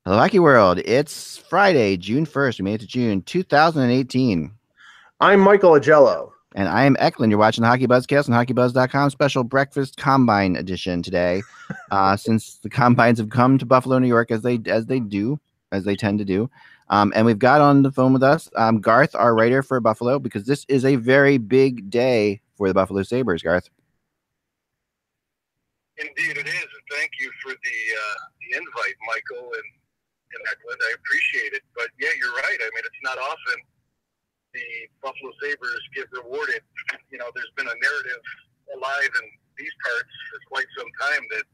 Hello, Hockey World. It's Friday, June 1st. We made it to June 2018. I'm Michael Agello. And I am Eklund. You're watching the Hockey Buzzcast on HockeyBuzz.com special breakfast combine edition today. Since the combines have come to Buffalo, New York, as they tend to do. And we've got on the phone with us Garth, our writer for Buffalo, because this is a very big day for the Buffalo Sabres, Garth. Indeed it is, and thank you for the invite, Michael and Eklund. I appreciate it. But yeah, you're right. I mean, it's not often the Buffalo Sabres get rewarded. You know, there's been a narrative alive in these parts for quite some time that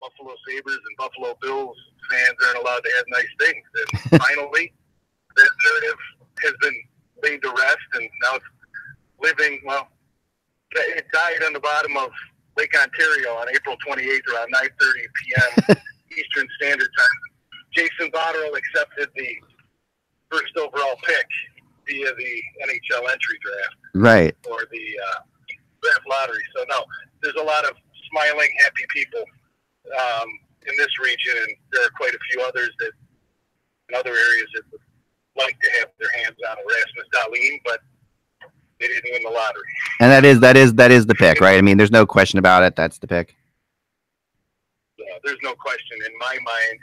Buffalo Sabres and Buffalo Bills fans aren't allowed to have nice things. And finally, that narrative has been laid to rest, and now it's living, well, it died on the bottom of Lake Ontario on April 28th around 9:30 p.m. Eastern Standard Time. Jason Botterill accepted the first overall pick via the NHL entry draft. Right. Or the draft lottery. So, no, there's a lot of smiling, happy people in this region, and there are quite a few others that in other areas that would like to have their hands on Rasmus Dahlin, but they didn't win the lottery. And that is the pick, right? I mean, there's no question about it. That's the pick. There's no question in my mind.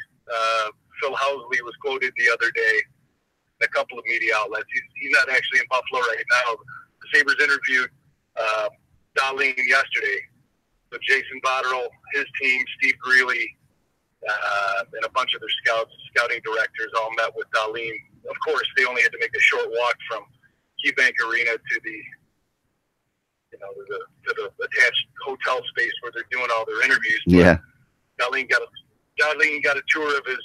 Phil Housley was quoted the other day in a couple of media outlets. He's not actually in Buffalo right now. The Sabres interviewed Dahlin yesterday. So Jason Botterill, his team, Steve Greeley, and a bunch of their scouting directors all met with Dahlin. Of course, they only had to make a short walk from KeyBank Arena to the attached hotel space where they're doing all their interviews. Yeah. Dahlin got a tour of his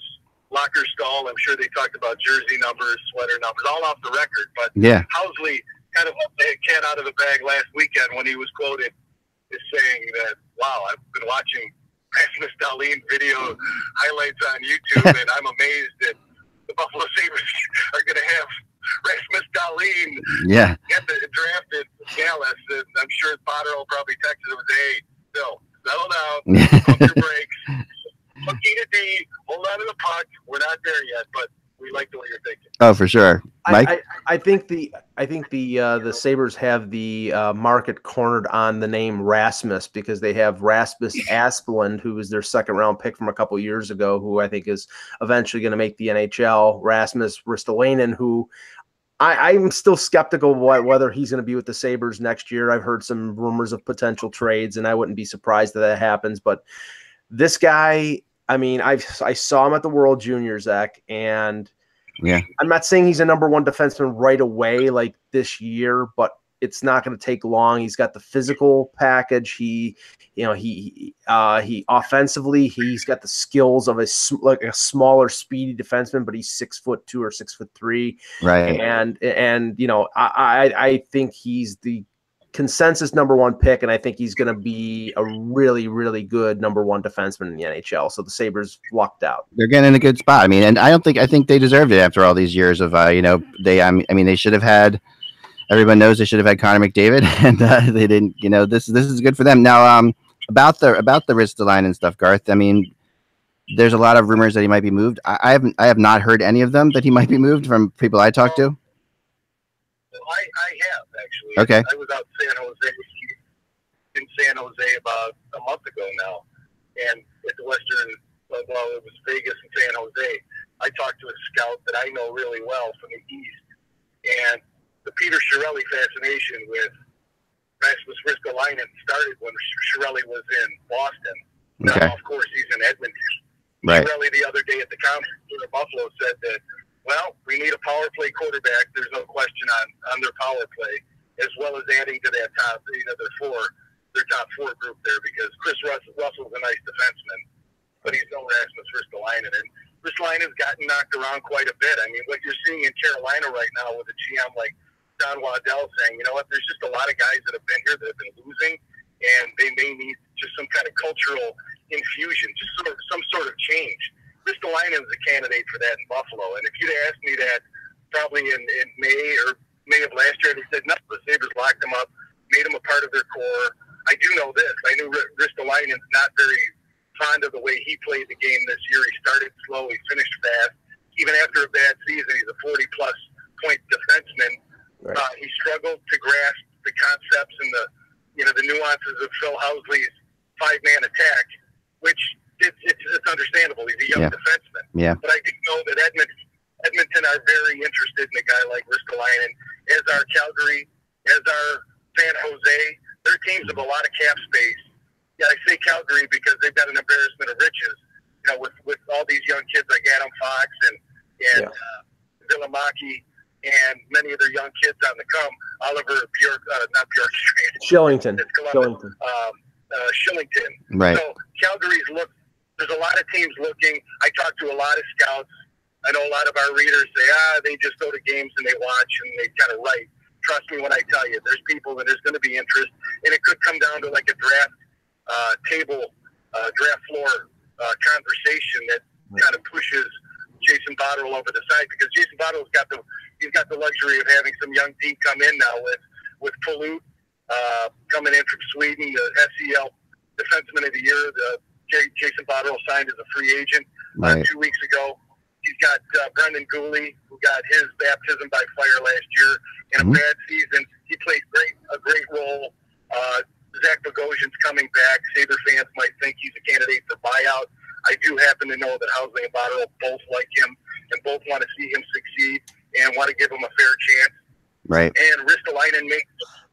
locker stall. I'm sure they talked about jersey numbers, sweater numbers, all off the record. But yeah, Housley kind of let the cat out of the bag last weekend when he was quoted as saying that, wow, I've been watching Rasmus Dahlin video highlights on YouTube, and I'm amazed that the Buffalo Sabres are going to have Rasmus Dahlin get drafted Dallas. And I'm sure Botterill probably texted him and said, hey, Bill, settle down, pump your brakes. Looking at D, hold on to the puck. We're not there yet, but we like the way you're thinking. Oh, for sure. Mike? I think the Sabres have the market cornered on the name Rasmus because they have Rasmus Asplund, who was their second round pick from a couple years ago, who I think is eventually going to make the NHL. Rasmus Ristolainen, who I'm still skeptical of whether he's going to be with the Sabres next year. I've heard some rumors of potential trades, and I wouldn't be surprised that happens. But this guy, I mean, I saw him at the World Juniors, Zach, and yeah, I'm not saying he's a number one defenseman right away like this year, but it's not going to take long. He's got the physical package. He offensively, he's got the skills of a smaller, speedy defenseman, but he's 6'2" or 6'3". Right. And I think he's the consensus number one pick, and I think he's going to be a really, really good number one defenseman in the NHL. So the Sabres lucked out. They're getting in a good spot. I mean, and I think they deserved it after all these years of they should have had. Everyone knows they should have had Connor McDavid, and they didn't. You know, this is good for them. Now, about the Ristolainen and stuff, Garth. I mean, there's a lot of rumors that he might be moved. I have not heard any of them that he might be moved from people I talked to. I have, actually. Okay. I was out in San Jose about a month ago now, and at the it was Vegas and San Jose. I talked to a scout that I know really well from the East, and the Peter Chiarelli fascination with Rasmus Ristolainen started when Chiarelli was in Boston. Okay. Now, of course, he's in Edmonton. Right. Chiarelli the other day at the conference in Buffalo said that, well, we need a power play quarterback. There's no question on their power play, as well as adding to that their top four group there, because Chris Russell's a nice defenseman, but he's no Rasmus Ristolainen. And Ristolainen's gotten knocked around quite a bit. I mean, what you're seeing in Carolina right now with a GM like Don Waddell saying, you know what, there's just a lot of guys that have been here that have been losing, and they may need just some kind of cultural infusion, just some sort of change. Ristolainen is a candidate for that in Buffalo. And if you'd asked me that probably in May of last year, they said, no, the Sabres locked him up, made him a part of their core. I do know this. I knew Ristolainen's not very fond of the way he played the game this year. He started slow. He finished fast. Even after a bad season, he's a 40-plus point defenseman. Right. He struggled to grasp the concepts and the nuances of Phil Housley's 5-man attack, which it's understandable. He's a young defenseman. Yeah. But I do know that Edmonton are very interested in a guy like Ristolainen, as are Calgary, as are San Jose. Their teams have a lot of cap space. Yeah, I say Calgary because they've got an embarrassment of riches, with all these young kids like Adam Fox and Villamaki and many of their young kids on the come. Oliver Bjork, not Bjork, Shillington. Shillington. Right. So Calgary's there's a lot of teams looking. I talk to a lot of scouts. I know a lot of our readers say, they just go to games and they watch and they kind of write. Trust me when I tell you, there's people and there's going to be interest, and it could come down to like a draft draft floor conversation that kind of pushes Jason Botterill over the side, because Jason Botterill's got the luxury of having some young team come in now with Polut coming in from Sweden, the SEL Defenseman of the Year. Jason Botterill signed as a free agent 2 weeks ago. He's got Brendan Gooley, who got his baptism by fire last year in a bad season. He played a great role. Zach Bogosian's coming back. Sabre fans might think he's a candidate for buyout. I do happen to know that Housley and Botterill both like him and both want to see him succeed and want to give him a fair chance. Right. And Ristolainen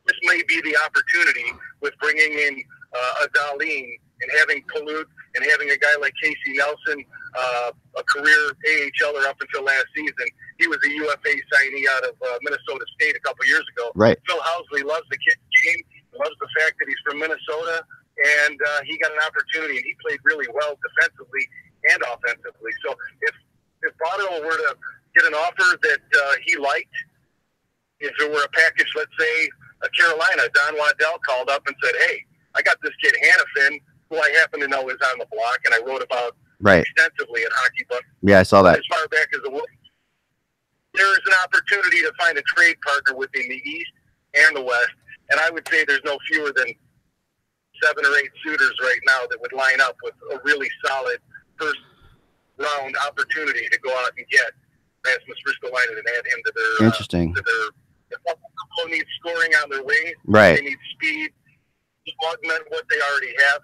this may be the opportunity with bringing in a Dahlin and having Polut and having a guy like Casey Nelson, a career AHLer up until last season. He was a UFA signee out of Minnesota State a couple years ago. Right. Phil Housley loves the kid's game, loves the fact that he's from Minnesota, and he got an opportunity, and he played really well defensively and offensively. So if Botterill were to get an offer that he liked, if it were a package, let's say Carolina, Don Waddell called up and said, hey, I got this kid Hannafin, who I happen to know is on the block, and I wrote about extensively at HockeyBuzzcast. Yeah, I saw that. As far back as there is an opportunity to find a trade partner within the East and the West, and I would say there's no fewer than 7 or 8 suitors right now that would line up with a really solid first-round opportunity to go out and get Rasmus Ristolainen and add him to their interesting. If Buffalo needs scoring on their wing, right. They need speed to augment what they already have.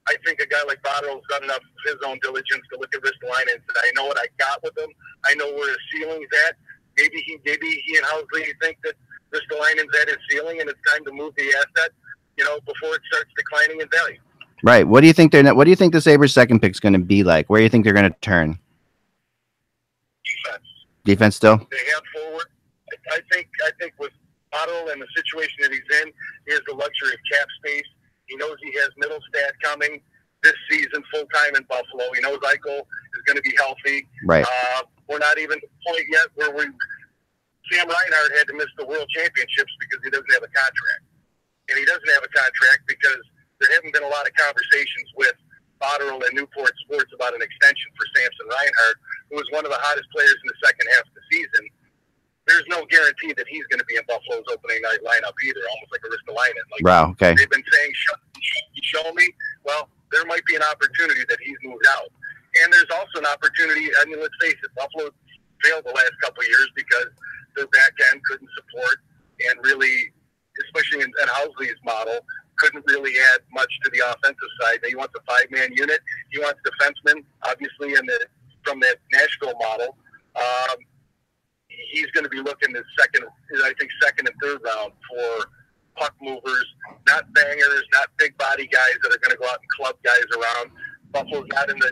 I think a guy like Botterill's done enough of his own diligence to look at Ristolainen and say, I know what I got with him. I know where his ceiling's at. Maybe he and Housley think that Ristolainen's at his ceiling and it's time to move the asset, before it starts declining in value. Right. What do you think what do you think the Sabres' second pick's going to be like? Where do you think they're going to turn? Defense still? They have forward. I think with Botterill and the situation that he's in, he has the luxury of cap space. He knows he has Middlestad coming this season full-time in Buffalo. He knows Eichel is going to be healthy. Right. We're not even at the point yet where Sam Reinhart had to miss the World Championships because he doesn't have a contract. And he doesn't have a contract because there haven't been a lot of conversations with Botterill and Newport Sports about an extension for Samson Reinhart, who was one of the hottest players in the second half of the season. There's no guarantee that he's going to be in Buffalo's opening night lineup either, almost like a Ristolainen. Wow, okay. They've been saying, show me. Well, there might be an opportunity that he's moved out. And there's also an opportunity, let's face it, Buffalo failed the last couple of years because their back end couldn't support and really, especially in Housley's model, couldn't really add much to the offensive side. He wants a 5-man unit. He wants defensemen, obviously, from that Nashville model. He's going to be looking at second and third round for puck movers, not bangers, not big body guys that are going to go out and club guys around. Buffalo's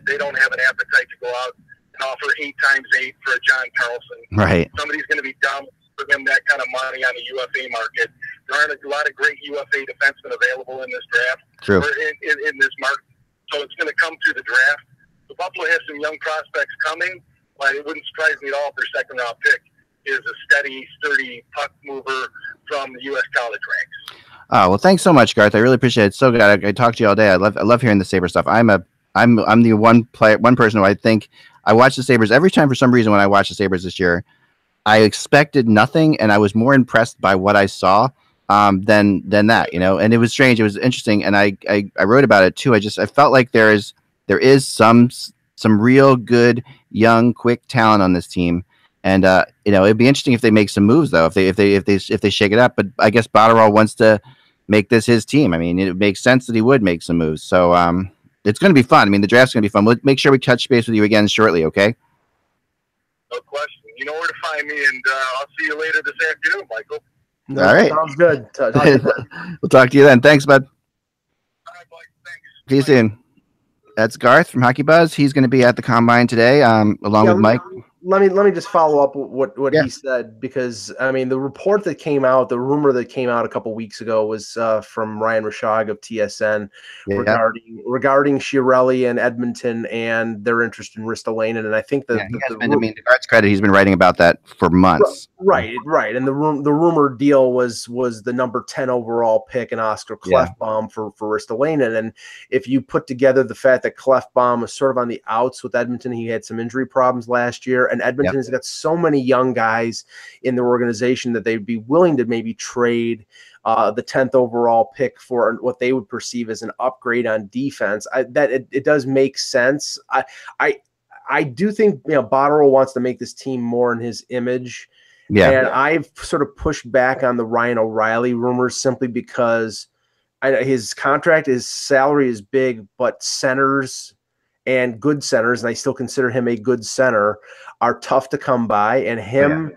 they don't have an appetite to go out and offer 8 times 8 for a John Carlson. Right. Somebody's going to be dumb for them that kind of money on the UFA market. There aren't a lot of great UFA defensemen available in this draft. True. Or in this market. So it's going to come through the draft. So Buffalo has some young prospects coming, but it wouldn't surprise me at all if their second round pick is a steady, sturdy puck mover from the U.S. college ranks. Oh, well, thanks so much, Garth. I really appreciate it. So good. I talked to you all day. I love hearing the Sabres stuff. I'm the one person who I think I watch the Sabres every time. For some reason, when I watched the Sabres this year, I expected nothing, and I was more impressed by what I saw than that, and it was strange. It was interesting, and I wrote about it too. I felt like there's there is some real good young quick talent on this team. And it'd be interesting if they make some moves though, if they shake it up. But I guess Botterill wants to make this his team. I mean, it makes sense that he would make some moves. So it's going to be fun. I mean, the draft's going to be fun. We'll make sure we touch base with you again shortly. Okay. No question. You know where to find me, and I'll see you later this afternoon, Michael. No, all right. Sounds good. We'll talk to you then. Thanks, bud. All right, Mike. Thanks. See you soon. That's Garth from Hockey Buzz. He's going to be at the Combine today, along with Mike. Let me just follow up what he said, because I mean the report that came out, the rumor that came out a couple weeks ago was from Ryan Rashog of TSN regarding Chiarelli and Edmonton and their interest in Ristolainen, and I think that to Garth's credit, he's been writing about that for months. Right, and the rumor deal was the number 10 overall pick and Oscar Klefbom for Ristolainen, and if you put together the fact that Klefbom was sort of on the outs with Edmonton, he had some injury problems last year. And Edmonton has got so many young guys in their organization that they'd be willing to maybe trade the 10th overall pick for what they would perceive as an upgrade on defense. It does make sense. I do think Botterill wants to make this team more in his image. Yeah, and I've sort of pushed back on the Ryan O'Reilly rumors simply because his contract, his salary is big, but centers and good centers, and I still consider him a good center, are tough to come by. And him,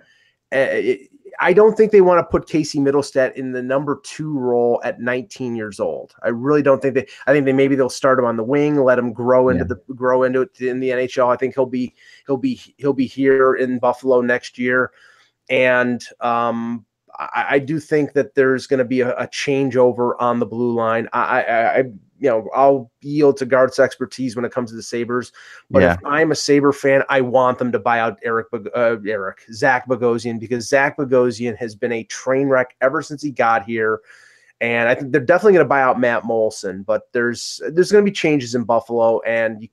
I don't think they want to put Casey Middlestat in the number 2 role at 19 years old. I really don't think I think maybe they'll start him on the wing, let him grow into it in the NHL. I think he'll be here in Buffalo next year. And I do think that there's going to be a changeover on the blue line. I'll yield to Garth's expertise when it comes to the Sabres, but if I'm a Sabre fan, I want them to buy out Zach Bogosian, because Zach Bogosian has been a train wreck ever since he got here. And I think they're definitely going to buy out Matt Molson, but there's going to be changes in Buffalo, and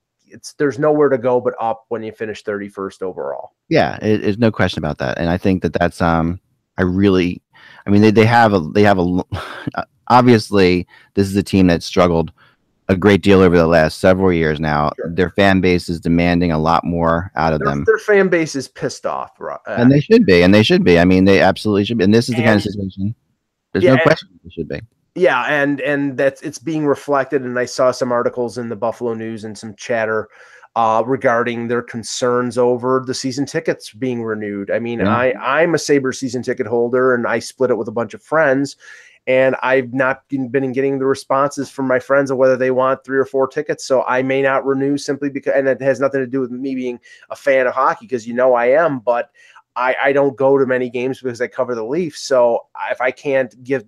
there's nowhere to go but up when you finish 31st overall. Yeah, there's no question about that. And I think that's they have a obviously this is a team that struggled a great deal over the last several years now. Sure. Their fan base is demanding a lot more out of them. Their fan base is pissed off. And they should be. I mean, they absolutely should be. And this is the kind of situation. There's no question they should be. Yeah, and it's being reflected. And I saw some articles in the Buffalo News and some chatter regarding their concerns over the season tickets being renewed. I mean, I'm a Sabres season ticket holder, and I split it with a bunch of friends. And I've not been getting the responses from my friends of whether they want 3 or 4 tickets. So I may not renew simply because, and it has nothing to do with me being a fan of hockey, because I am, but I don't go to many games because I cover the Leafs. So if I can't give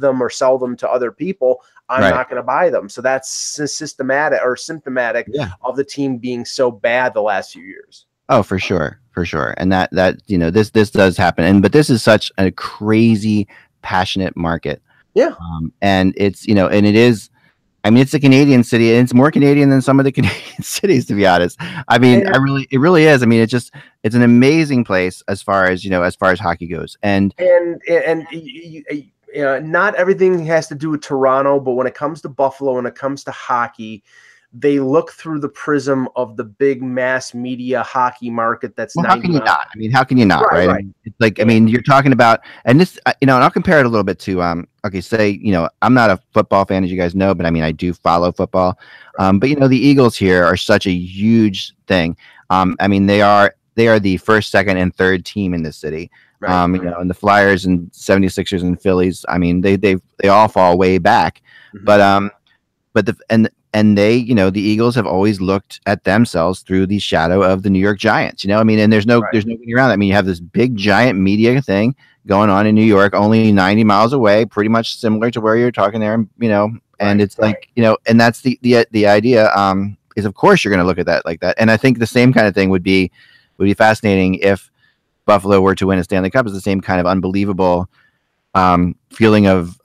them or sell them to other people, I'm not going to buy them. So that's symptomatic of the team being so bad the last few years. Oh, for sure. And that this does happen. But this is such a crazy, passionate market. Yeah. And it's, and it is, I mean, it's a Canadian city, and it's more Canadian than some of the Canadian cities, to be honest. I mean, it really is. I mean, it's an amazing place as far as hockey goes. And not everything has to do with Toronto, but when it comes to Buffalo, when it comes to hockey, they look through the prism of the big mass media hockey market. How can you not? I mean, how can you not? Right. I mean, it's like, I mean, you're talking about, and this, and I'll compare it a little bit to, I'm not a football fan, as you guys know, but I mean, I do follow football. But the Eagles here are such a huge thing. I mean, they are the first, second, and third team in this city. And the Flyers and 76ers and Phillies, I mean, they all fall way back. Mm-hmm. The Eagles have always looked at themselves through the shadow of the New York Giants, I mean, and there's no getting around that. I mean, you have this big giant media thing going on in New York, only 90 miles away, pretty much similar to where you're talking there, and it's like, and that's the idea, is of course you're going to look at that like that. And I think the same kind of thing would be fascinating if Buffalo were to win a Stanley Cup. Is the same kind of unbelievable feeling of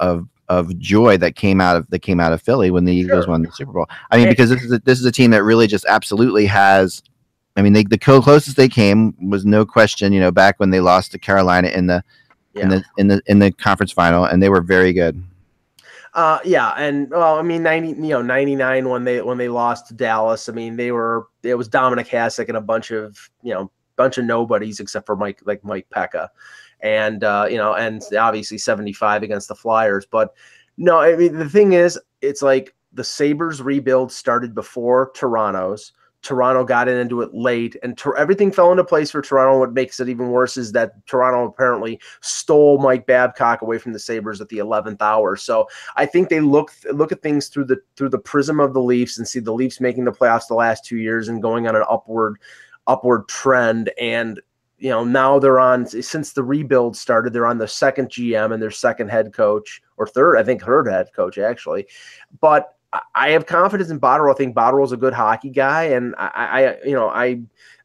joy that came out of Philly when the Eagles won the Super Bowl. I mean, because this is a team that really just absolutely has. I mean, the closest they came was no question, back when they lost to Carolina in the conference final, and they were very good. Yeah, and well, I mean, 99 when they lost to Dallas. I mean, it was Dominic Hasek and a bunch of nobodies except for Mike Pekka, and and obviously 75 against the Flyers. But no, I mean, the thing is, it's like the Sabres rebuild started before Toronto's. Toronto got into it late, and everything fell into place for Toronto. What makes it even worse is that Toronto apparently stole Mike Babcock away from the Sabres at the 11th hour. So I think they look at things through the prism of the Leafs and see the Leafs making the playoffs the last 2 years and going on an upward trend. And now they're on, since the rebuild started, they're on their second GM and their second head coach, or third head coach actually. But I have confidence in Botterill. I think Botterill's a good hockey guy, and I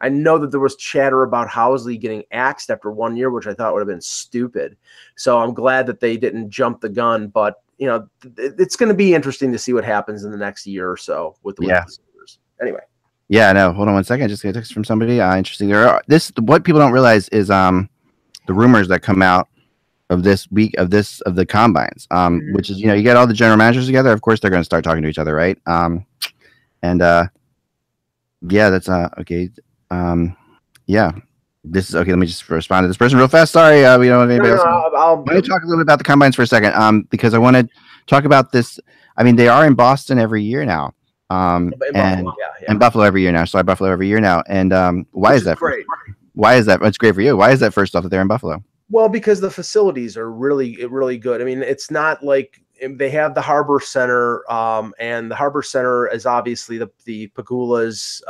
know that there was chatter about Housley getting axed after 1 year, which I thought would have been stupid. So I'm glad that they didn't jump the gun. But it's going to be interesting to see what happens in the next year or so with the Sabres. Anyway. Yeah, no, hold on 1 second. I just got a text from somebody. Interesting. What people don't realize is the rumors that come out of this week of the combines, which is you get all the general managers together. Of course, they're going to start talking to each other, right? That's okay. This is okay. Let me just respond to this person real fast. Sorry, we don't have anybody else. I'm going to talk a little bit about the combines for a second, because I want to talk about this. I mean, they are in Boston every year now. And Buffalo every year now. So Buffalo every year now. And why is that? Great. Why is that? It's great for you. Why is that? First off, that they're in Buffalo? Well, because the facilities are really good. I mean, it's not like they have the Harbor Center, and the Harbor Center is obviously the Pagulas.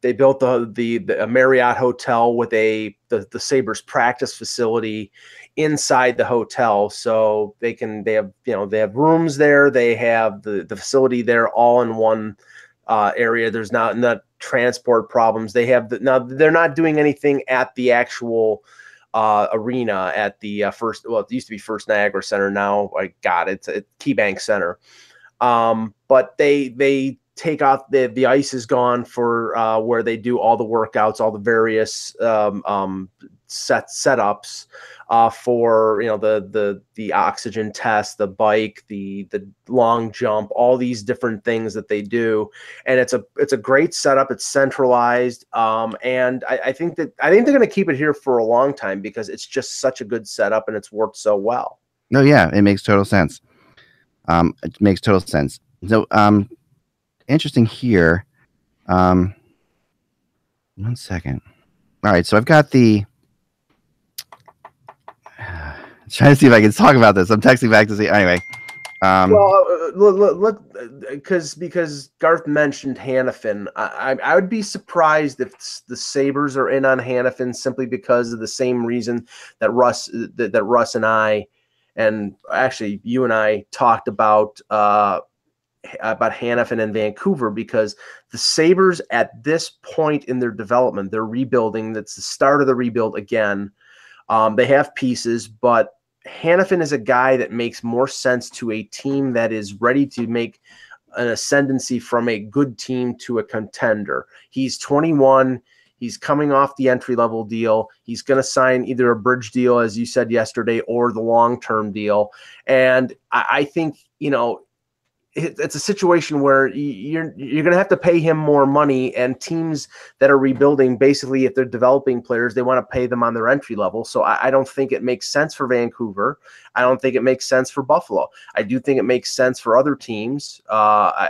They built the Marriott Hotel with the Sabres practice facility inside the hotel, so they have rooms there. They have the facility there all in one area. There's not transport problems. They have now they're not doing anything at the actual arena at the first. Well, it used to be First Niagara Center. Now it's at KeyBank Center. But they take off the ice is gone for where they do all the workouts, all the various setups for the oxygen test, the bike, the long jump, all these different things that they do, and it's a great setup. It's centralized, and I think they're going to keep it here for a long time because it's just such a good setup and it's worked so well. No, yeah, it makes total sense. It makes total sense. So, interesting here. 1 second. All right, so I've got the. Trying to see if I can talk about this. I'm texting back to see. Anyway. Look, because Garth mentioned Hannafin. I would be surprised if the Sabres are in on Hannafin simply because of the same reason that Russ and I, and actually you and I talked about Hannafin and Vancouver, because the Sabres at this point in their development, they're rebuilding. That's the start of the rebuild again. They have pieces, but Hannafin is a guy that makes more sense to a team that is ready to make an ascendancy from a good team to a contender. He's 21. He's coming off the entry-level deal. He's going to sign either a bridge deal, as you said yesterday, or the long-term deal. And I think, it's a situation where you're going to have to pay him more money, and teams that are rebuilding, basically, if they're developing players, they want to pay them on their entry level. So I don't think it makes sense for Vancouver. I don't think it makes sense for Buffalo. I do think it makes sense for other teams. I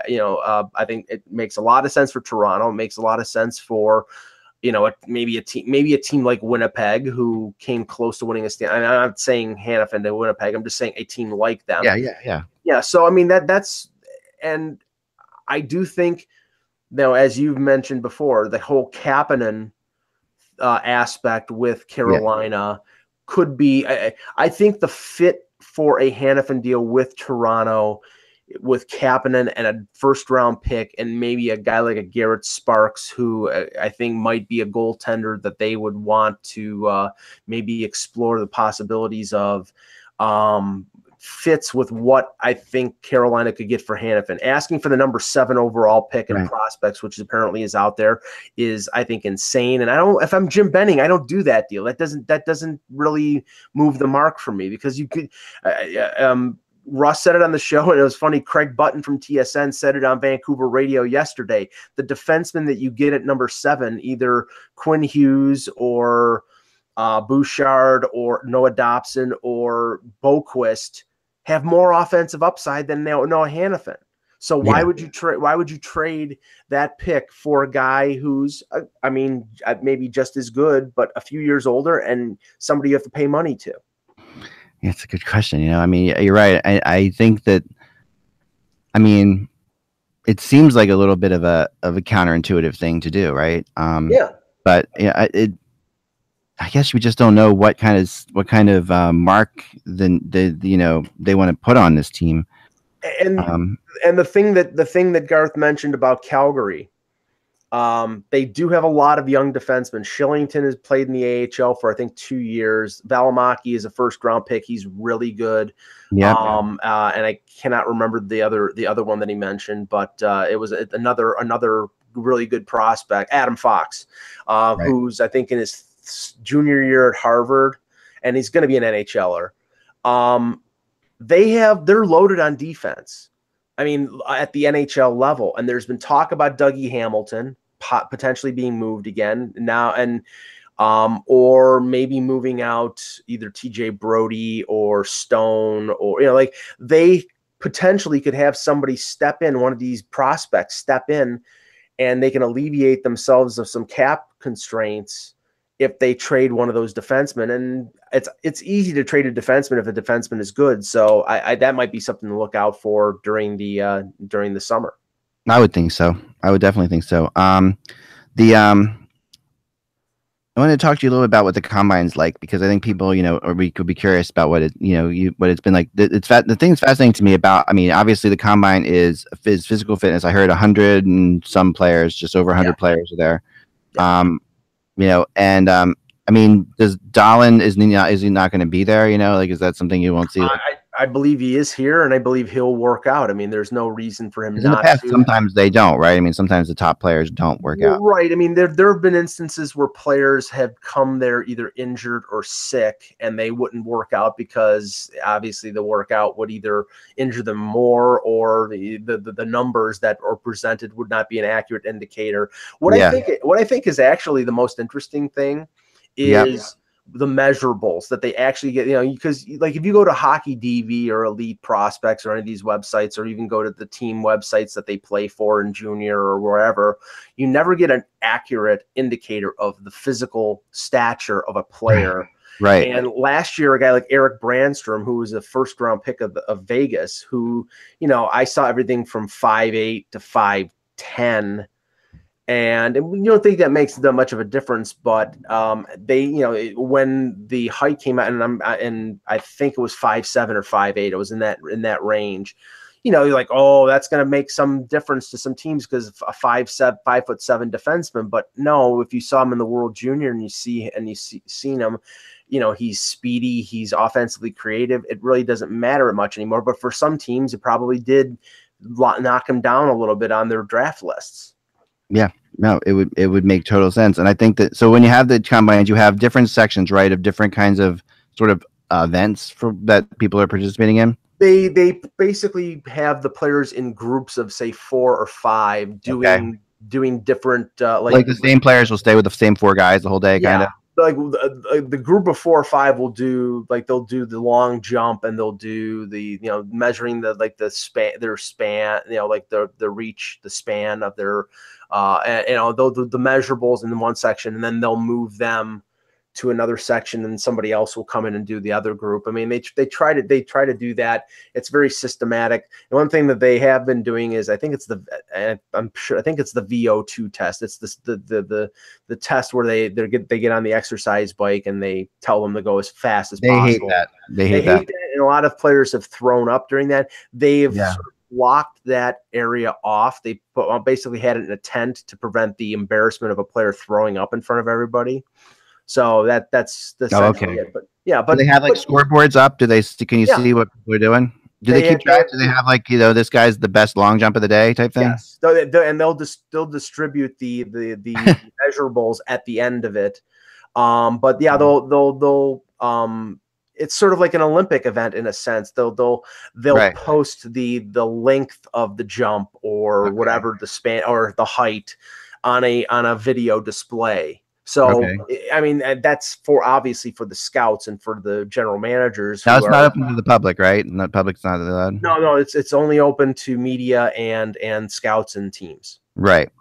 think it makes a lot of sense for Toronto. It makes a lot of sense for, maybe a team like Winnipeg, who came close to winning a Stanley. I'm not saying Hannafin to Winnipeg. I'm just saying a team like them. Yeah. So I mean that's, and I do think, as you've mentioned before, the whole Kapanen aspect with Carolina could be. I think the fit for a Hannafin deal with Toronto, with Kapanen and a first-round pick, and maybe a guy like a Garrett Sparks, who I think might be a goaltender that they would want to maybe explore the possibilities of. fits with what I think Carolina could get for Hanifin. Asking for the number 7 overall pick in prospects, which apparently is out there, is I think insane. And if I'm Jim Benning, I don't do that deal. That doesn't really move the mark for me, because you could. Russ said it on the show, and it was funny. Craig Button from TSN said it on Vancouver radio yesterday. The defenseman that you get at number 7, either Quinn Hughes or Bouchard or Noah Dobson or Boquist, have more offensive upside than Noah Hanifin. So why would you trade? Why would you trade that pick for a guy who's, maybe just as good, but a few years older, and somebody you have to pay money to? Yeah, it's a good question. You're right. I think that, it seems like a little bit of a counterintuitive thing to do, right? But I guess we just don't know what kind of mark they want to put on this team. And the thing that Garth mentioned about Calgary, they do have a lot of young defensemen. Shillington has played in the AHL for I think 2 years. Valimaki is a first-round pick. He's really good. Yeah. And I cannot remember the other one that he mentioned, but it was another really good prospect, Adam Fox, who's I think in his junior year at Harvard, and he's going to be an NHLer. They're loaded on defense. At the NHL level, and there's been talk about Dougie Hamilton potentially being moved again now, and or maybe moving out either TJ Brody or Stone, or they potentially could have somebody step in, one of these prospects step in, and they can alleviate themselves of some cap constraints if they trade one of those defensemen. And it's easy to trade a defenseman if a defenseman is good. So I that might be something to look out for during the summer. I would think so. I would definitely think so. I wanted to talk to you a little bit about what the combine's like, because I think people, or we could be curious about what what it's been like. The thing that's fascinating to me about, obviously the combine is physical fitness. I heard 100 and some players, just over 100 players are there. Yeah. Does Dahlin, is he not going to be there? Is that something you won't see? I believe he is here, and I believe he'll work out. There's no reason for him not to. In the past, sometimes they don't, right? Sometimes the top players don't work out. Right. There have been instances where players have come there either injured or sick, and they wouldn't work out because obviously the workout would either injure them more, or the numbers that are presented would not be an accurate indicator. What I think is actually the most interesting thing is the measurables that they actually get, because if you go to Hockey DV or Elite Prospects or any of these websites, or even go to the team websites that they play for in junior or wherever, you never get an accurate indicator of the physical stature of a player. Right. And last year, a guy like Eric Brandstrom, who was a first-round pick of Vegas, who, I saw everything from 5'8" to 5'10", and you don't think that makes that much of a difference, but they, when the height came out, and I think it was 5'7" or 5'8", it was in that range. You're like, oh, that's going to make some difference to some teams because a 5'7" defenseman. But no, if you saw him in the World Junior and you've seen him, he's speedy, he's offensively creative. It really doesn't matter much anymore. But for some teams, it probably did knock him down a little bit on their draft lists. Yeah, no, it would make total sense. And I think that, so when you have the combines, you have different sections, right, of different kinds of sort of events that people are participating in. They basically have the players in groups of, say, 4 or 5 doing different like the same players will stay with the same 4 guys the whole day, kind of. Like the group of 4 or 5 will do, they'll do the long jump, and they'll do the measuring the span, their span, the reach, the span of their they'll do the measurables in one section, and then they'll move them to another section, and somebody else will come in and do the other group. They try to do that. It's very systematic. And one thing that they have been doing is, I think it's the VO2 test. It's the test where they get on the exercise bike and they tell them to go as fast as possible. They hate that. And a lot of players have thrown up during that. They've sort of blocked that area off. They basically had it in a tent to prevent the embarrassment of a player throwing up in front of everybody. So that's okay. it. But Yeah, do they have like scoreboards up? Can you see what people are doing? Do they keep track? Do they have like, this guy's the best long jump of the day type thing? Yes, and they'll distribute the measurables at the end of it. But yeah, they'll it's sort of like an Olympic event in a sense. They'll post the length of the jump or whatever the span or the height on a video display. So I mean, that's obviously for the scouts and for the general managers. Now it's not open to the public, right? And the public's not allowed. No, it's only open to media and scouts and teams. Right.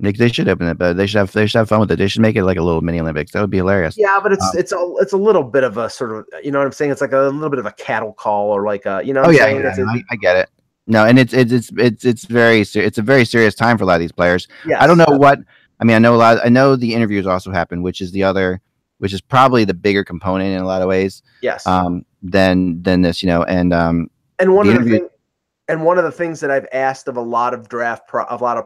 They should open it, but they should have fun with it. They should make it like a little mini Olympics. That would be hilarious. Yeah, but it's a little bit of a sort of, you know what I'm saying? It's like a little bit of a cattle call or like a, you know. I get it. No, and it's a very serious time for a lot of these players. Yes. I don't know what. I mean, I know the interviews also happen, which is probably the bigger component in a lot of ways. Yes. Than this, and one of the things that I've asked of a lot of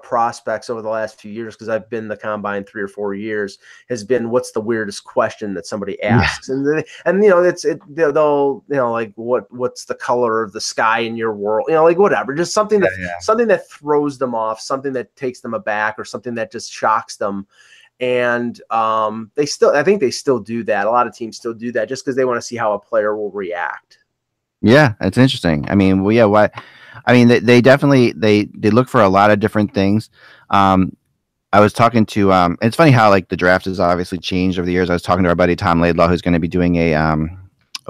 prospects over the last few years, because I've been the combine 3 or 4 years, has been, what's the weirdest question that somebody asks? Yeah. And they'll like what's the color of the sky in your world? Like whatever, just something that throws them off, something that takes them aback, or something that just shocks them. And I think they still do that. A lot of teams still do that just because they want to see how a player will react. Yeah, it's interesting. I mean, well, yeah, why? I mean, they definitely they look for a lot of different things. I was talking to it's funny how like the draft has obviously changed over the years. I was talking to our buddy Tom Laidlaw, who's going to be doing a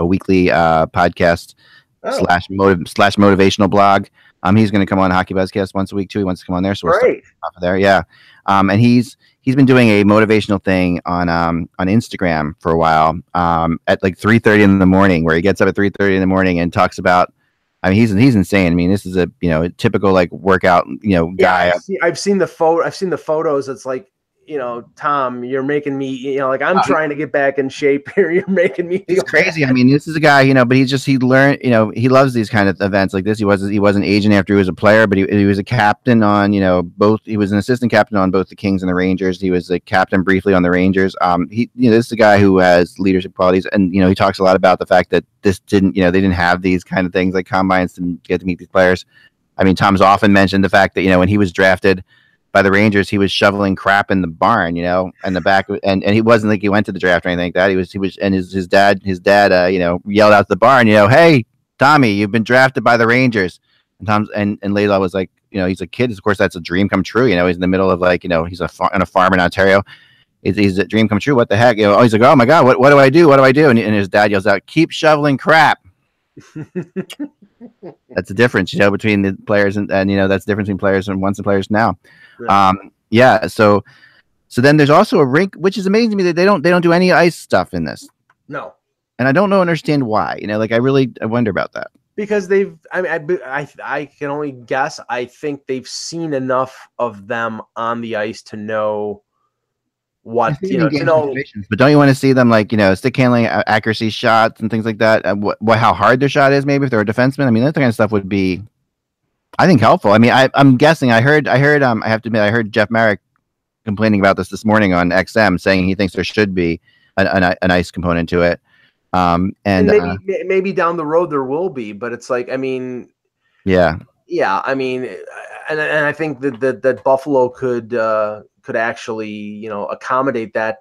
weekly podcast slash motivational blog. He's going to come on HockeyBuzzcast once a week too. He wants to come on there, so we're starting off of there. Yeah, and he's been doing a motivational thing on Instagram for a while. At like 3:30 in the morning, where he gets up at 3:30 in the morning and talks about. I mean, he's insane. I mean, this is a typical like workout guy. Yeah, I've seen the photos. It's like, Tom, you're making me, like I'm trying to get back in shape here. You're making me. It's crazy. I mean, this is a guy, but he learned, he loves these kind of events like this. He was an agent after he was a player, but he was a captain on, both. He was an assistant captain on both the Kings and the Rangers. He was a captain briefly on the Rangers. This is a guy who has leadership qualities, and he talks a lot about the fact that this didn't, they didn't have these kind of things like combines to get to meet these players. I mean, Tom's often mentioned the fact that when he was drafted by the Rangers, he was shoveling crap in the barn, in the back, and he wasn't like he went to the draft or anything like that. He was, and his dad, yelled out to the barn, hey, Tommy, you've been drafted by the Rangers. And Laidlaw was like, he's a kid. Of course, that's a dream come true. He's in the middle of like, he's on a farm in Ontario. He's a dream come true. What the heck? He's like, oh my God, what do I do? What do I do? And his dad yells out, keep shoveling crap. That's the difference, between the players and that's the difference between players and once and players now. Right. So then there's also a rink, which is amazing to me that they don't do any ice stuff in this. No. And I don't understand why. I wonder about that. Because I can only guess. I think they've seen enough of them on the ice to know what to know. But don't you want to see them like stick handling, accuracy shots and things like that? And how hard their shot is, maybe if they're a defenseman. I mean, that kind of stuff would be, I think, helpful. I mean, I'm guessing. I heard. I have to admit, I heard Jeff Marek complaining about this morning on XM, saying he thinks there should be an ice component to it. And maybe down the road there will be, but it's like, I mean, yeah. I mean, and I think that Buffalo could actually accommodate that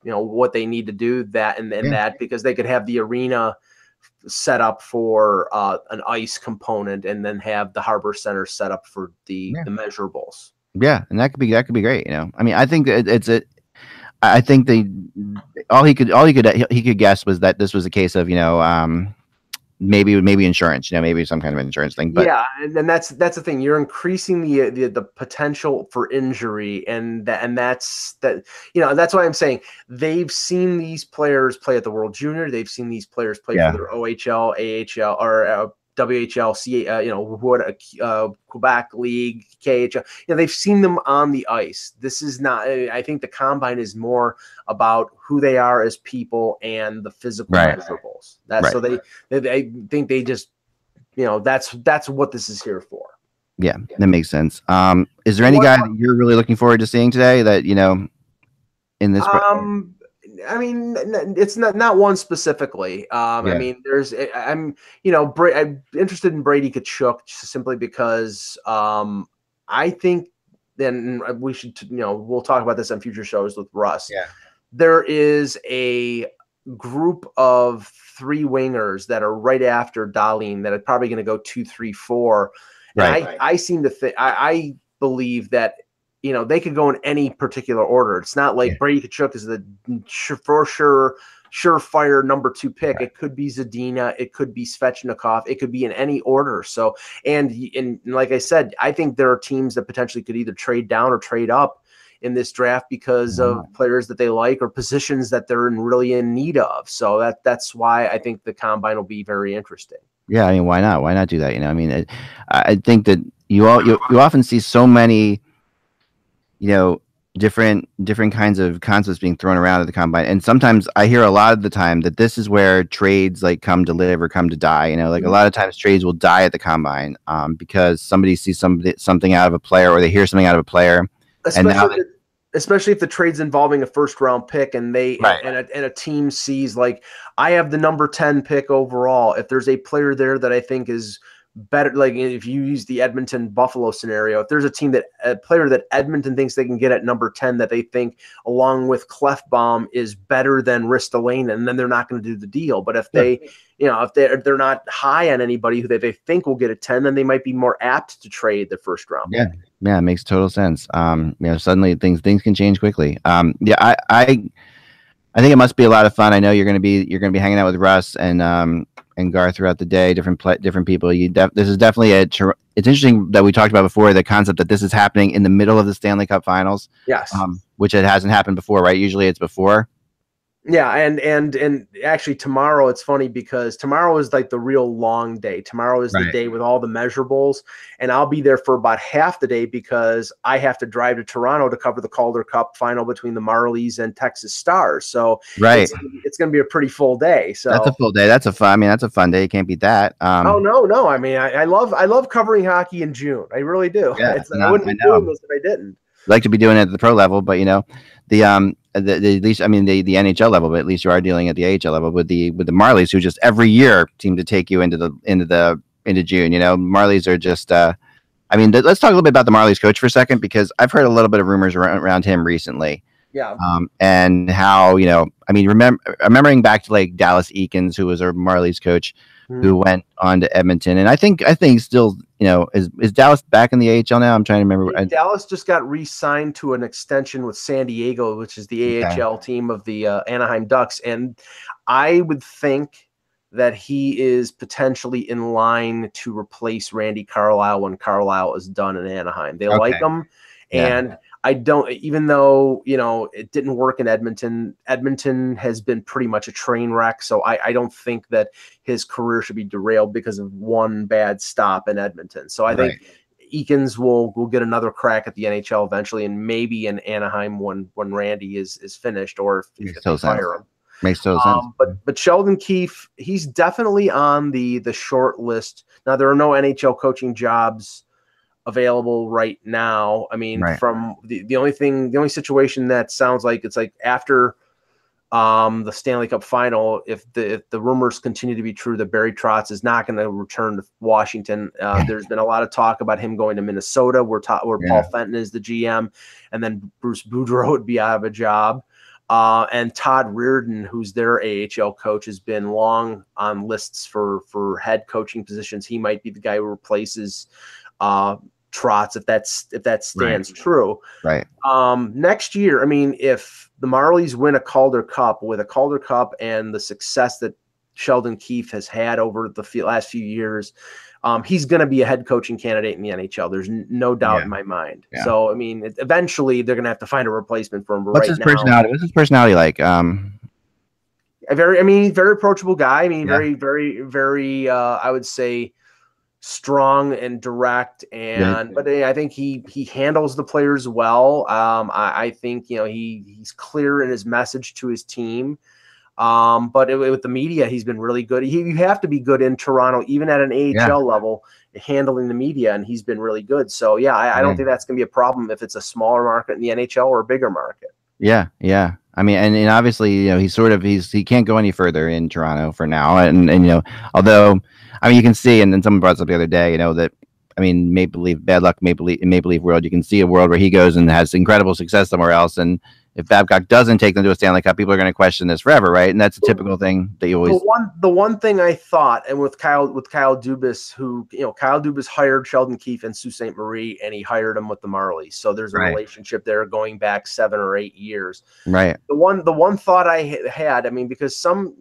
what they need to do that because they could have the arena set up for an ice component and then have the Harbor Center set up for the measurables. Yeah, and that could be great. I mean, I think that I think all he could guess was that this was a case of maybe insurance, maybe some kind of insurance thing. But yeah, and that's the thing. You're increasing the potential for injury, and that's that's why I'm saying they've seen these players play at the World Junior. They've seen these players play for their OHL, AHL, or WHL, Quebec League, KHL. They've seen them on the ice. This is not. I think the combine is more about who they are as people and the physical measurables. So they think they just that's what this is here for. Yeah, that makes sense. Is there any guy that you're really looking forward to seeing today that in this? I mean, it's not one specifically. I mean, I'm interested in Brady Tkachuk simply because I think then we should, we'll talk about this on future shows with Russ. Yeah. There is a group of 3 wingers that are right after Dahlin that are probably going to go 2, 3, 4. Right. And I seem to think, I believe that, they could go in any particular order. It's not like Brady Tkachuk is the for sure surefire number 2 pick. Right. It could be Zadina. It could be Svechnikov. It could be in any order. So, and like I said, I think there are teams that potentially could either trade down or trade up in this draft because of players that they like or positions that they're really in need of. So that's why I think the combine will be very interesting. Yeah, I mean, why not? Why not do that? I mean, I think that you often see so many, different kinds of concepts being thrown around at the combine, and sometimes I hear a lot of the time that this is where trades like come to live or come to die. Like a lot of times trades will die at the combine because somebody sees something out of a player, or they hear something out of a player, especially if the trade's involving a first-round pick, and and a team sees, like, I have the number 10 pick overall. If there's a player there that I think is better, like if you use the Edmonton Buffalo scenario, if there's a player that Edmonton thinks they can get at number 10 that they think, along with Clefbaum, is better than Ristolainen, then they're not going to do the deal. But if they, if they're not high on anybody who they think will get a 10, then they might be more apt to trade the first round. Yeah. Yeah, it makes total sense. Suddenly things can change quickly. I think it must be a lot of fun. I know you're going to be hanging out with Russ and Gar throughout the day, different people. This is definitely it's interesting that we talked about before, the concept that this is happening in the middle of the Stanley Cup Finals. Yes. Which it hasn't happened before, right? Usually it's before. Yeah, and actually tomorrow, it's funny because tomorrow is like the real long day. Tomorrow is the day with all the measurables, and I'll be there for about half the day because I have to drive to Toronto to cover the Calder Cup final between the Marlies and Texas Stars. So it's going to be a pretty full day. So that's a full day. That's a fun day. You can't beat that. Oh no! I mean, I love covering hockey in June. I really do. Yeah, I wouldn't be doing this if I didn't. I'd like to be doing it at the pro level, but the at least, I mean, the NHL level, but at least you are dealing at the AHL level with the Marlies, who just every year seem to take you into June. Marlies are just I mean, let's talk a little bit about the Marlies coach for a second, because I've heard a little bit of rumors around him recently. Yeah. And how, I mean, remembering back to like Dallas Eakins, who was our Marlies coach, who went on to Edmonton. And I think still, is Dallas back in the AHL now? I'm trying to remember. Dallas just got re-signed to an extension with San Diego, which is the AHL team of the Anaheim Ducks. And I would think that he is potentially in line to replace Randy Carlyle when Carlyle is done in Anaheim. They like him. And I don't, even though, it didn't work in Edmonton, Edmonton has been pretty much a train wreck. So I don't think that his career should be derailed because of one bad stop in Edmonton. So I think Eakins will get another crack at the NHL eventually, and maybe in Anaheim when Randy is finished, or if they fire him. Makes total sense. But Sheldon Keefe, he's definitely on the short list. Now, there are no NHL coaching jobs available right now. I mean, from the only situation that sounds like it's like after the Stanley Cup Final, if the rumors continue to be true that Barry Trotz is not going to return to Washington, there's been a lot of talk about him going to Minnesota, where Paul Fenton is the GM, and then Bruce Boudreau would be out of a job. And Todd Reardon, who's their AHL coach, has been long on lists for head coaching positions. He might be the guy who replaces Trotz if that stands true. Right. Next year, I mean, if the Marlies win a Calder Cup, with a Calder Cup and the success that Sheldon Keefe has had over the last few years, he's going to be a head coaching candidate in the NHL. There's no doubt in my mind. Yeah. So, I mean, eventually they're going to have to find a replacement for him. What's his personality? What's his personality like? Very approachable guy. I mean, very, very, very, I would say, strong and direct. But I think he handles the players well. I think, he's clear in his message to his team. But with the media, he's been really good. You have to be good in Toronto, even at an AHL level, handling the media, and he's been really good. So, I don't think that's going to be a problem if it's a smaller market in the NHL or a bigger market. Yeah. I mean, and obviously, he can't go any further in Toronto for now. And although, I mean, you can see, and then someone brought this up the other day, that, I mean, Maple Leaf, bad luck, Maple Leaf world, you can see a world where he goes and has incredible success somewhere else. And if Babcock doesn't take them to a Stanley Cup, people are going to question this forever, right? And that's a typical thing that you always. The one thing I thought, and with Kyle Dubas, who Kyle Dubas hired Sheldon Keefe and Sault Ste. Marie, and he hired him with the Marlies, so there's a relationship there going back 7 or 8 years. Right. The one thought I had, I mean, because some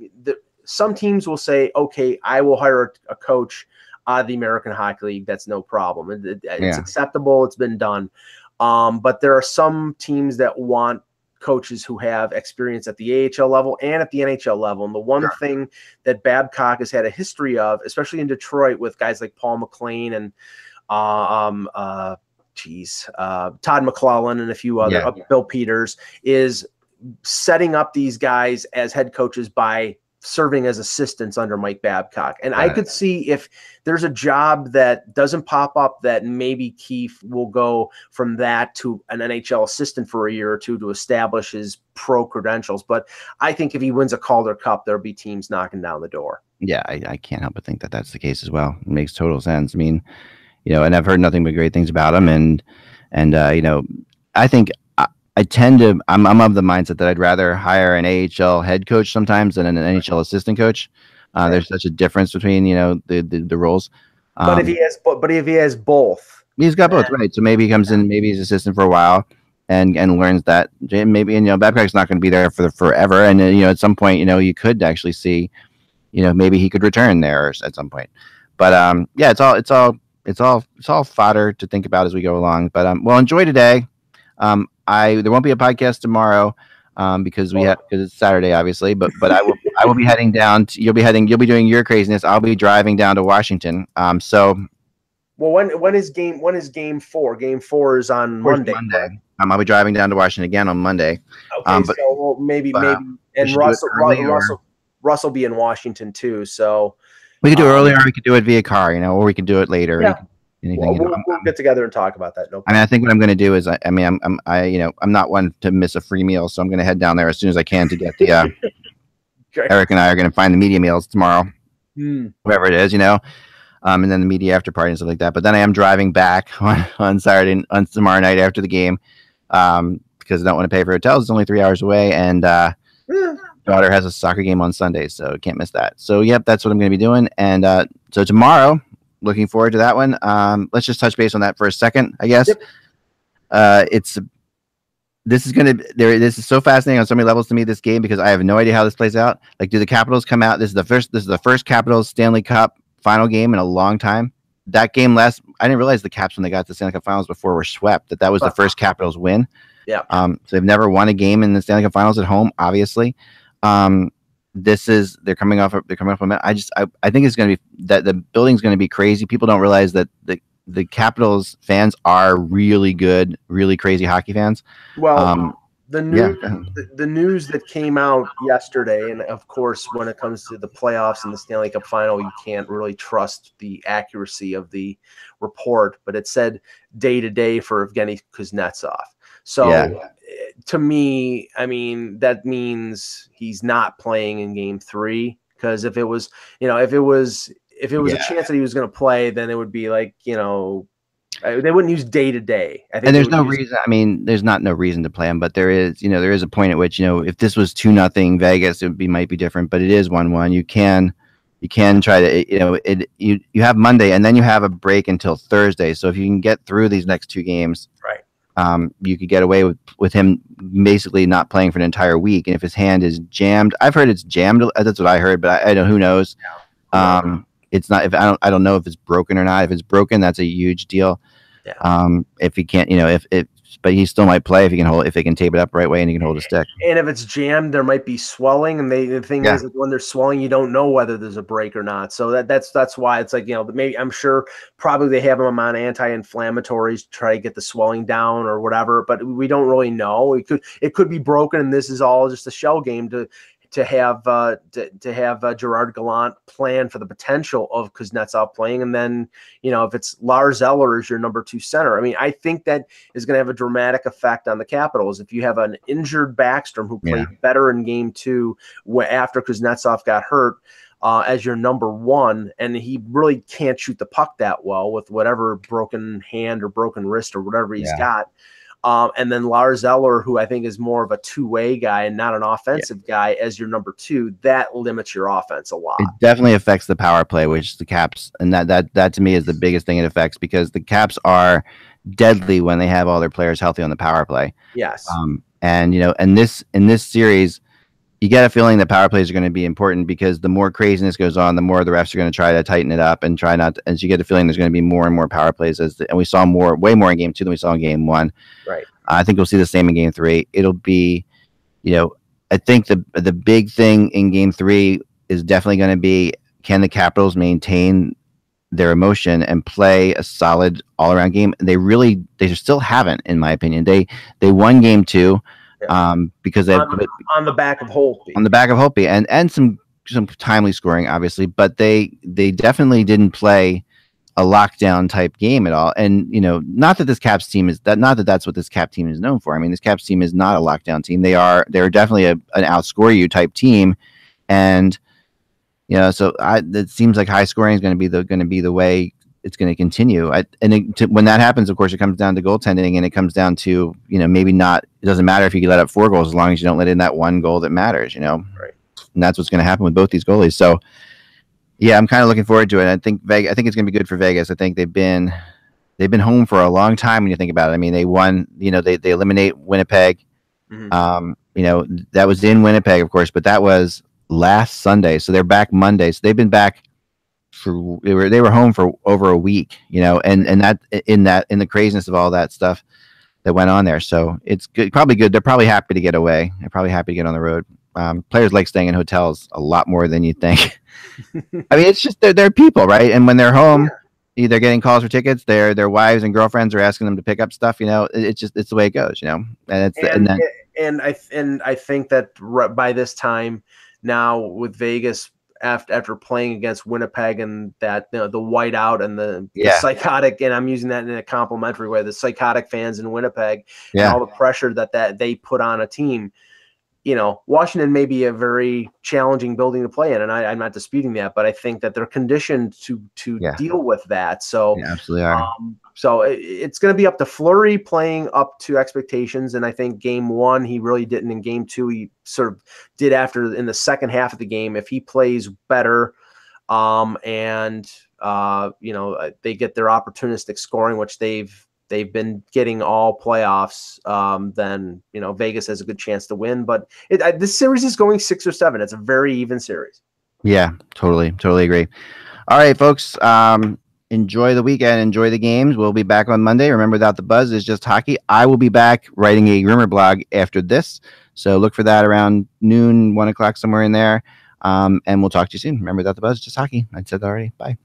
teams will say, okay, I will hire a coach out of the American Hockey League. That's no problem. It's acceptable. It's been done. But there are some teams that want coaches who have experience at the AHL level and at the NHL level. And the one thing that Babcock has had a history of, especially in Detroit with guys like Paul McLean and Todd McClellan and a few other, Bill Peters, is setting up these guys as head coaches by serving as assistants under Mike Babcock. And I could see if there's a job that doesn't pop up, that maybe Keefe will go from that to an NHL assistant for a year or two to establish his pro credentials. But I think if he wins a Calder Cup, there'll be teams knocking down the door. Yeah, I can't help but think that that's the case as well. It makes total sense. I mean, and I've heard nothing but great things about him. And I think I'm of the mindset that I'd rather hire an AHL head coach sometimes than an NHL assistant coach. There's such a difference between, the roles. But if he has both, he's got both, right? So maybe he comes in, maybe he's assistant for a while and learns that maybe, and, Babcock's not going to be there for forever. And, at some point, you could actually see, maybe he could return there at some point. But, it's all fodder to think about as we go along, but, enjoy today. There won't be a podcast tomorrow because it's Saturday, obviously. But I will be heading down. You'll be doing your craziness. I'll be driving down to Washington. When is game 4? Game 4 is on Monday. I'll be driving down to Washington again on Monday. Okay, maybe and Russell be in Washington too. So we could do it earlier, or we could do it via car, or we could do it later. Yeah. We'll get together and talk about that. No problem. I mean, I think what I'm going to do is, I'm not one to miss a free meal, so I'm going to head down there as soon as I can to get the. Eric and I are going to find the media meals tomorrow, whoever it is, and then the media after party and stuff like that. But then I am driving back on Saturday, on tomorrow night after the game, because I don't want to pay for hotels. It's only 3 hours away, and daughter has a soccer game on Sunday, so can't miss that. So yep, that's what I'm going to be doing, and so tomorrow. Looking forward to that one. Let's just touch base on that for a second, I guess. Yep. This is so fascinating on so many levels to me, this game, because I have no idea how this plays out. Like, do the Capitals come out? This is the first Capitals Stanley Cup final game in a long time. That game I didn't realize the Caps, when they got to the Stanley Cup Finals before, were swept. That was the first Capitals win. Yeah. So they've never won a game in the Stanley Cup Finals at home, obviously. They're coming off a I think it's going to be that the building's going to be crazy. People don't realize that the Capitals fans are really good, really crazy hockey fans. Well, the news that came out yesterday, and of course, when it comes to the playoffs and the Stanley Cup Final, you can't really trust the accuracy of the report, but it said day to day for Evgeny Kuznetsov. So to me, I mean, that means he's not playing in game 3, because if it was a chance that he was going to play, then it would be like, they wouldn't use day to day. And there's no reason. I mean, there's no reason to play him, but there is a point at which, if this was 2-0 Vegas, might be different, but it is 1-1. You can try to, you have Monday, and then you have a break until Thursday. So if you can get through these next 2 games, right, you could get away with him basically not playing for an entire week. And if his hand is jammed, I've heard it's jammed. That's what I heard, but I don't. Who knows? It's not. If I don't know if it's broken or not. If it's broken, that's a huge deal. Yeah. If he can't, but he still might play if they can tape it up the right way and he can hold a stick. And if it's jammed, there might be swelling. And the thing is, when they're swelling, you don't know whether there's a break or not. So that's why it's like, maybe I'm sure probably they have him on anti-inflammatories to try to get the swelling down or whatever, but we don't really know. It could be broken, and this is all just a shell game to to have Gerard Gallant plan for the potential of Kuznetsov playing, and then if it's Lars Eller as your number 2 center, I mean, I think that is going to have a dramatic effect on the Capitals. If you have an injured Backstrom who played better in Game 2 after Kuznetsov got hurt, as your number 1, and he really can't shoot the puck that well with whatever broken hand or broken wrist or whatever he's got. And then Lars Eller, who I think is more of a two-way guy and not an offensive guy, as your number 2, that limits your offense a lot. It definitely affects the power play, which the Caps, and that to me is the biggest thing it affects, because the Caps are deadly when they have all their players healthy on the power play. Yes. And in this series, you get a feeling that power plays are going to be important, because the more craziness goes on, the more the refs are going to try to tighten it up and try not to, and so you get a feeling there's going to be more and more power plays and we saw way more in Game 2 than we saw in Game 1. Right. I think we'll see the same in Game 3. It'll be, I think the big thing in Game 3 is definitely going to be, can the Capitals maintain their emotion and play a solid all-around game? They still haven't, in my opinion. They won Game 2. Because they on the back of Holtby. On the back of Holtby and some timely scoring, obviously, but they definitely didn't play a lockdown type game at all. And not that this Caps team is that, not that that's what this Cap team is known for. I mean, this Caps team is not a lockdown team. They're definitely an outscore you type team, and so it seems like high scoring is going to be the way it's going to continue. When that happens, of course, it comes down to goaltending, and it comes down to, maybe not, it doesn't matter if you let up 4 goals as long as you don't let in that one goal that matters, Right. And that's what's going to happen with both these goalies. So, yeah, I'm kind of looking forward to it. I think it's going to be good for Vegas. I think they've been home for a long time when you think about it. I mean, they won, they eliminate Winnipeg. Mm-hmm. That was in Winnipeg, of course, but that was last Sunday. So they're back Monday. So they've been back they were home for over a week, and that in the craziness of all that stuff that went on there. So it's good, probably good. They're probably happy to get away. They're probably happy to get on the road. Players like staying in hotels a lot more than you think. I mean, it's just they're people, right? And when they're home, either getting calls for tickets, their wives and girlfriends are asking them to pick up stuff. It's the way it goes. And I think that by this time now with Vegas, after playing against Winnipeg and that the whiteout and the psychotic, and I'm using that in a complimentary way, the psychotic fans in Winnipeg and all the pressure that they put on a team, Washington may be a very challenging building to play in, and I'm not disputing that, but I think that they're conditioned to deal with that. So absolutely are. So it's going to be up to Fleury playing up to expectations, and I think Game 1 he really didn't. In Game 2 he sort of did in the second half of the game. If he plays better, and they get their opportunistic scoring, which they've been getting all playoffs, then Vegas has a good chance to win. But this series is going 6 or 7. It's a very even series. Yeah, totally agree. All right, folks. Enjoy the weekend. Enjoy the games. We'll be back on Monday. Remember, Without the Buzz is just hockey. I will be back writing a rumor blog after this, so look for that around noon, 1 o'clock, somewhere in there. And we'll talk to you soon. Remember, Without the Buzz is just hockey. I said that already. Bye.